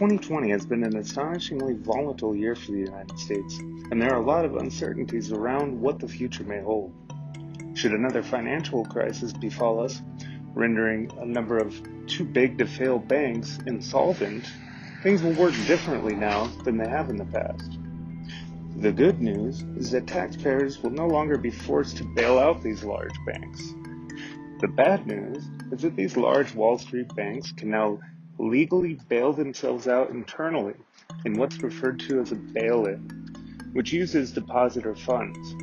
2020 has been an astonishingly volatile year for the United States, and there are a lot of uncertainties around what the future may hold. Should another financial crisis befall us, rendering a number of too big to fail banks insolvent, things will work differently now than they have in the past. The good news is that taxpayers will no longer be forced to bail out these large banks. The bad news is that these large Wall Street banks can now legally bail themselves out internally in what's referred to as a bail-in, which uses depositor funds.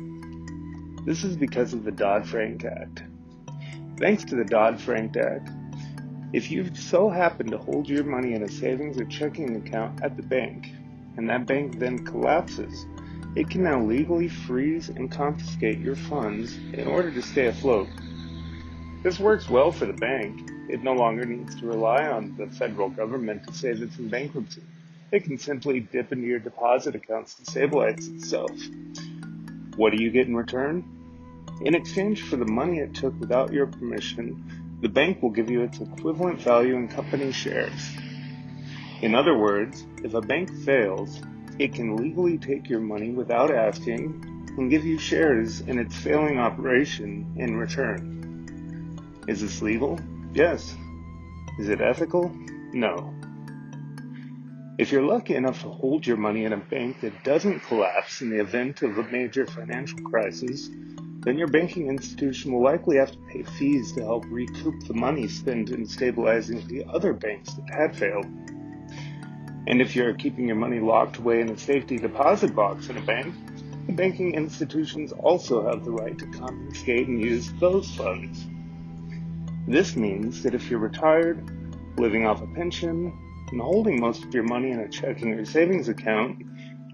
This is because of the Dodd-Frank Act. Thanks to the Dodd-Frank Act, if you so happen to hold your money in a savings or checking account at the bank, and that bank then collapses, it can now legally freeze and confiscate your funds in order to stay afloat. This works well for the bank. It no longer needs to rely on the federal government to save it's in bankruptcy. It can simply dip into your deposit accounts to stabilize itself. What do you get in return? In exchange for the money it took without your permission, the bank will give you its equivalent value in company shares. In other words, if a bank fails, it can legally take your money without asking and give you shares in its failing operation in return. Is this legal? Yes. Is it ethical? No. If you're lucky enough to hold your money in a bank that doesn't collapse in the event of a major financial crisis, then your banking institution will likely have to pay fees to help recoup the money spent in stabilizing the other banks that had failed. And if you're keeping your money locked away in a safety deposit box in a bank, the banking institutions also have the right to confiscate and use those funds. This means that if you're retired, living off a pension, and holding most of your money in a checking or savings account,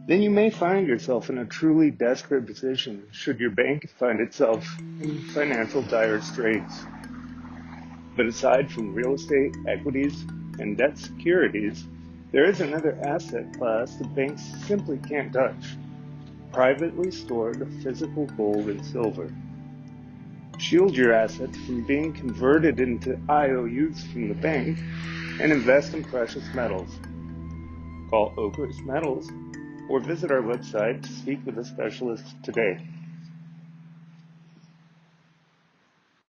then you may find yourself in a truly desperate position should your bank find itself in financial dire straits. But aside from real estate, equities, and debt securities, there is another asset class that banks simply can't touch: privately stored physical gold and silver. Shield your assets from being converted into IOUs from the bank and invest in precious metals. Call Oakers Metals or visit our website to speak with a specialist today.